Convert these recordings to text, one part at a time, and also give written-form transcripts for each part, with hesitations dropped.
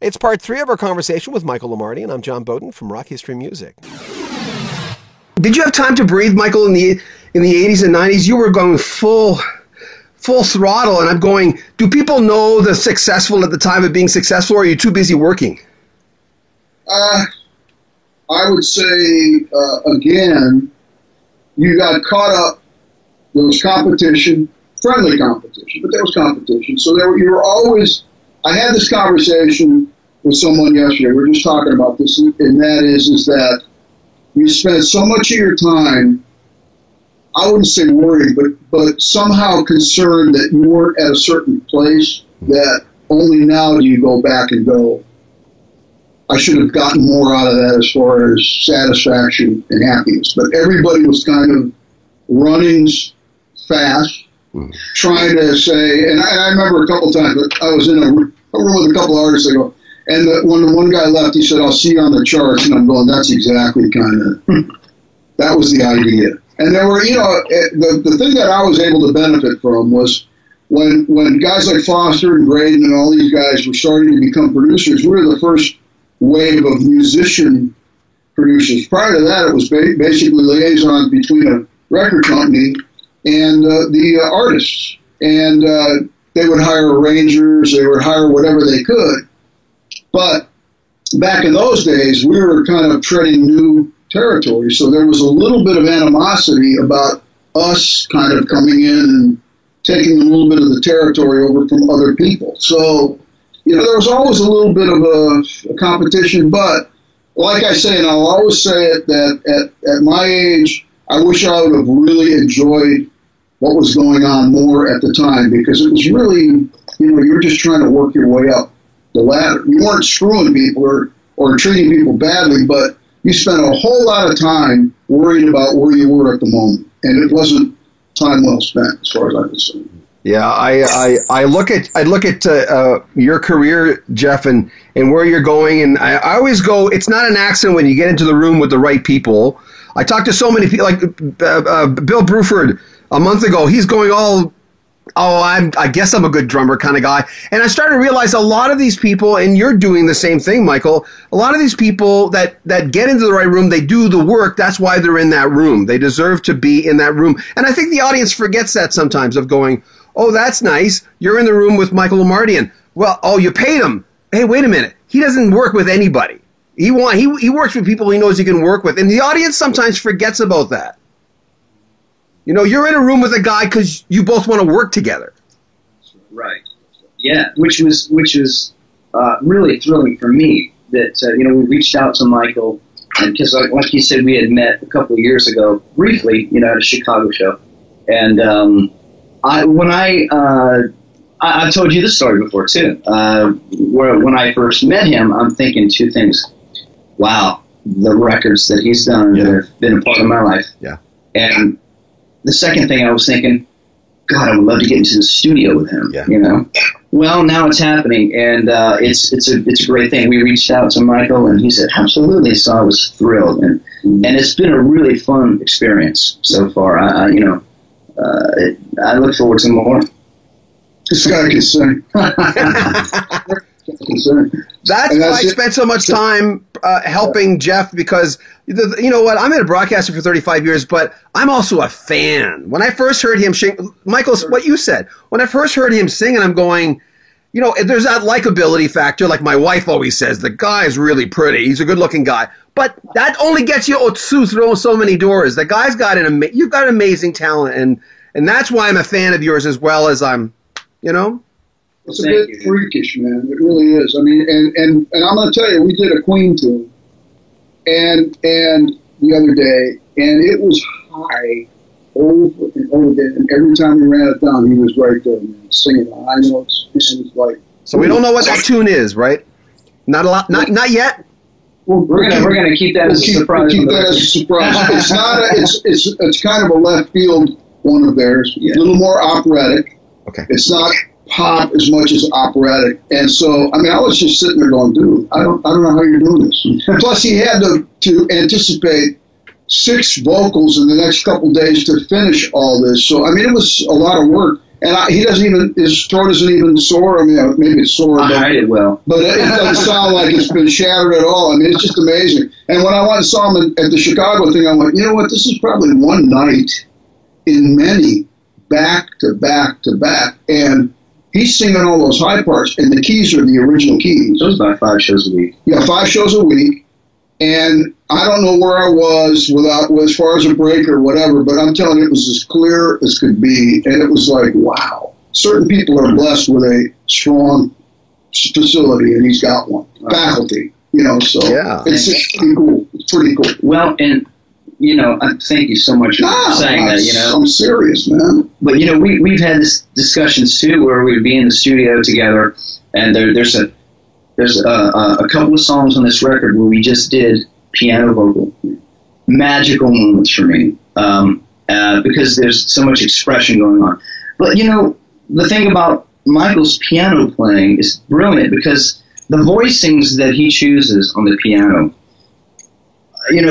It's part 3 of our conversation with Michael Lamarty, and I'm John Bowden from Rock History Music. Did you have time to breathe, Michael, in the 80s and 90s? You were going full throttle, and I'm going, do people know the successful at the time of being successful, or are you too busy working? I would say, again, you got caught up. There was competition, friendly competition, but there was competition. So you were always... I had this conversation with someone yesterday. We were just talking about this, and that is that you spend so much of your time, I wouldn't say worried, but somehow concerned that you weren't at a certain place, that only now do you go back and go, I should have gotten more out of that as far as satisfaction and happiness. But everybody was kind of running fast, trying to say, and I remember a couple times, but I was in a room with a couple of artists, and when the one guy left, he said, I'll see you on the charts, and I'm going, that's exactly kind of, that was the idea. And there were, the thing that I was able to benefit from was when guys like Foster and Graydon and all these guys were starting to become producers, we were the first wave of musician producers. Prior to that, it was basically liaison between a record company and the artists. And they would hire arrangers, they would hire whatever they could. But back in those days, we were kind of treading new territory. So there was a little bit of animosity about us kind of coming in and taking a little bit of the territory over from other people. So, there was always a little bit of a competition. But like I say, and I'll always say it, that at my age, I wish I would have really enjoyed what was going on more at the time, because it was really, you were just trying to work your way up the ladder. You weren't screwing people or treating people badly, but you spent a whole lot of time worried about where you were at the moment, and it wasn't time well spent, as far as I'm concerned. Yeah, I look at your career, Jeff, and where you're going, and I always go, it's not an accident when you get into the room with the right people. I talked to so many people, like Bill Bruford a month ago. He's going I guess I'm a good drummer kind of guy. And I started to realize a lot of these people, and you're doing the same thing, Michael, a lot of these people that get into the right room, they do the work. That's why they're in that room. They deserve to be in that room. And I think the audience forgets that sometimes, of going, oh, that's nice. You're in the room with Michael Lamarty. Well, you paid him. Hey, wait a minute. He doesn't work with anybody. He works with people he knows he can work with. And the audience sometimes forgets about that. You're in a room with a guy because you both want to work together. Right. Yeah, which was really thrilling for me that, we reached out to Michael, and because like you said, we had met a couple of years ago briefly, at a Chicago show. And I've told you this story before too. When I first met him, I'm thinking two things. Wow, the records that he's done have been a part of my life. Yeah. And the second thing I was thinking, God, I would love to get into the studio with him. Yeah. Well, now it's happening, and it's a great thing. We reached out to Michael, and he said absolutely. So I was thrilled, and it's been a really fun experience so far. I look forward to more. This guy can sing. That's why I spent so much time helping Jeff, because you know what? I'm in a broadcaster for 35 years, but I'm also a fan. When I first heard him sing, Michael, what you said, when I first heard him sing, and I'm going, there's that likability factor, like my wife always says, the guy's really pretty. He's a good-looking guy. But that only gets you through so many doors. The guy's got you've got amazing talent, and that's why I'm a fan of yours as well as I'm, It's a bit freakish, man. It really is. I mean, and I'm going to tell you, we did a Queen tune, and the other day, and it was high over and over again. And every time we ran it down, he was right there, man, singing the high notes. It was like. So we don't know what that tune is, right? Not a lot. Not yet. Well, we're gonna keep that as a surprise. Keep that as a surprise. It's not. It's kind of a left field one of theirs. Yeah. A little more operatic. Okay. It's not pop as much as operatic, and so I was just sitting there going, dude, I don't know how you're doing this. Plus, he had to anticipate 6 vocals in the next couple days to finish all this. So it was a lot of work, And he doesn't even, his throat isn't even sore. I mean, maybe it's sore. I hide it well. But it doesn't sound like it's been shattered at all. I mean, it's just amazing. And when I went and saw him at the Chicago thing, I went, you know what, this is probably one night in many, back to back to back. And he's singing all those high parts, and the keys are the original keys. It was about 5 shows a week. Yeah, 5 shows a week. And I don't know where I was as far as a break or whatever, but I'm telling you, it was as clear as could be. And it was like, wow. Certain people are blessed with a strong facility, and he's got one. Faculty, so it's pretty cool. It's pretty cool. Well, and, thank you so much for saying that, I'm serious, man. But, we've had this discussions, too, where we'd be in the studio together, and there's a couple of songs on this record where we just did piano vocal. Magical moments for me, because there's so much expression going on. But, the thing about Michael's piano playing is brilliant because the voicings that he chooses on the piano,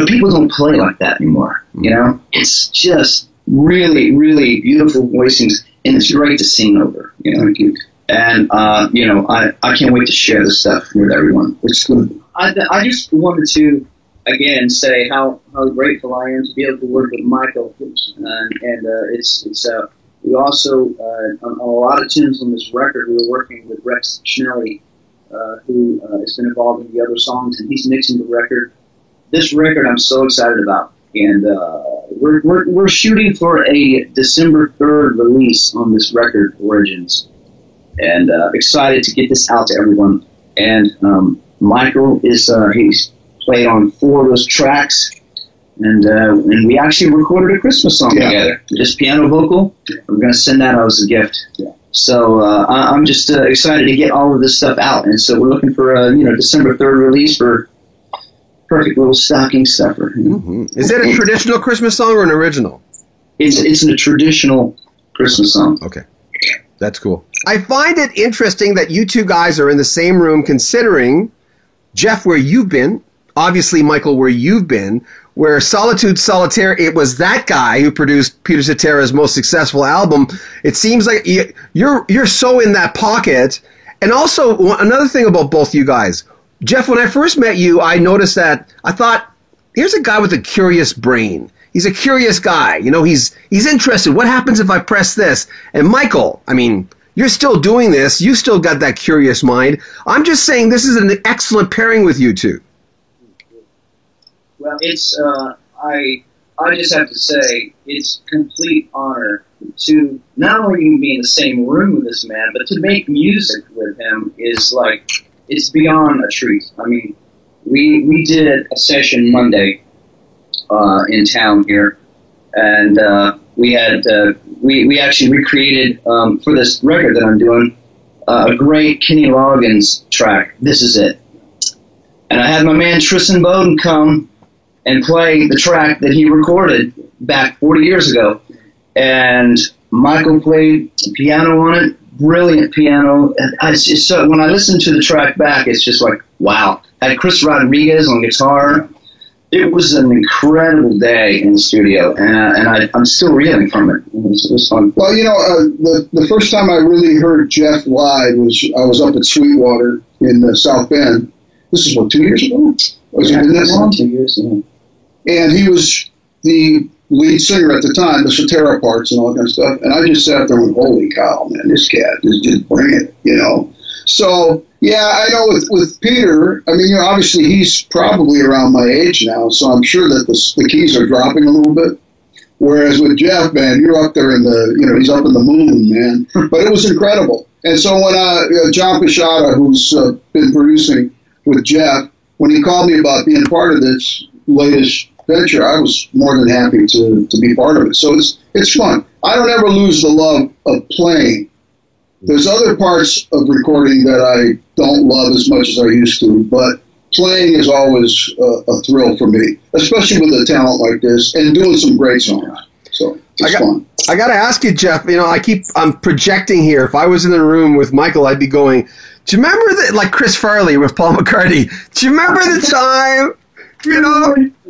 people don't play like that anymore, It's just really, really beautiful voicings, and it's great to sing over, And, I can't wait to share this stuff with everyone. It's good. I just wanted to, again, say how grateful I am to be able to work with Michael. We also, on a lot of tunes on this record, we were working with Rex Schnelly, who has been involved in the other songs, and he's mixing the record. This record I'm so excited about. And we're shooting for a December 3rd release on this record, Origins. And excited to get this out to everyone. And Michael is he's played on 4 of those tracks, and we actually recorded a Christmas song together, just piano vocal. We're going to send that out as a gift. So I'm just excited to get all of this stuff out, and so we're looking for a December 3rd release for perfect little stocking stuffer. Mm-hmm. Is it a traditional Christmas song or an original? It's a traditional Christmas song. Okay. That's cool. I find it interesting that you two guys are in the same room, considering, Jeff, where you've been, obviously, Michael, where you've been, where Solitude Solitaire, it was that guy who produced Peter Cetera's most successful album. It seems like you're so in that pocket. And also, another thing about both you guys, Jeff, when I first met you, I noticed that I thought, here's a guy with a curious brain. He's a curious guy. He's interested. What happens if I press this? And Michael, I mean, you're still doing this. You still got that curious mind. I'm just saying this is an excellent pairing with you two. Well, it's I just have to say it's a complete honor to not only even be in the same room with this man, but to make music with him is like, it's beyond a treat. I mean, we did a session Monday in town here, and we actually recreated for this record that I'm doing a great Kenny Loggins track. This is it, and I had my man Tristan Bowden come and play the track that he recorded back 40 years ago, and Michael played piano on it, brilliant piano. It's just so, when I listen to the track back, it's just like, wow. Had Chris Rodriguez on guitar. It was an incredible day in the studio, and I'm still reeling from it. It was fun. Well, the first time I really heard Jeff live I was up at Sweetwater in South Bend. This is, 2 years ago? Was it been that long? 2 years, yeah. And he was the lead singer at the time, the Cetera parts and all that kind of stuff. And I just sat there and went, holy cow, man, this cat just bring it, So, yeah, I know with Peter, I mean, obviously he's probably around my age now, so I'm sure that the keys are dropping a little bit. Whereas with Jeff, man, you're up there in he's up in the moon, man. But it was incredible. And so when John Pichata, who's been producing with Jeff, when he called me about being part of this latest venture, I was more than happy to be part of it. So it's fun. I don't ever lose the love of playing. There's other parts of recording that I don't love as much as I used to, but playing is always a thrill for me, especially with a talent like this and doing some great songs. So it's fun. I got to ask you, Jeff, I'm projecting here. If I was in the room with Michael, I'd be going, do you remember like Chris Farley with Paul McCartney? Do you remember the time?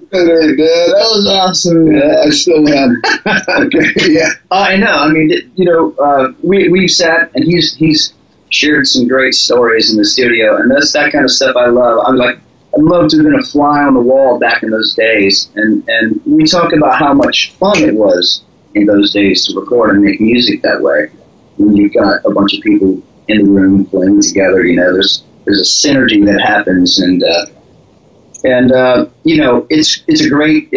That was awesome. Yeah, I still am. Okay, yeah. I know. I mean, we sat and he's shared some great stories in the studio, and that's that kind of stuff I love. I'd love to have been a fly on the wall back in those days, and we talk about how much fun it was in those days to record and make music that way. When you've got a bunch of people in the room playing together, there's a synergy that happens, and it's a great.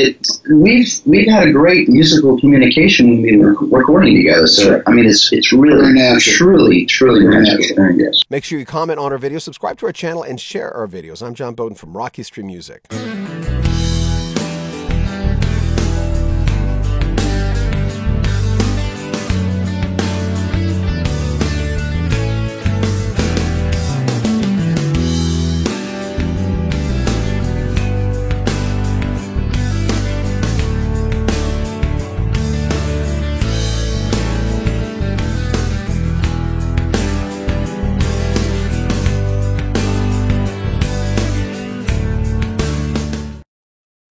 We've had a great musical communication when we were recording together. So I mean, it's really truly natural. Make sure you comment on our video, subscribe to our channel, and share our videos. I'm John Bowden from Rock History Music.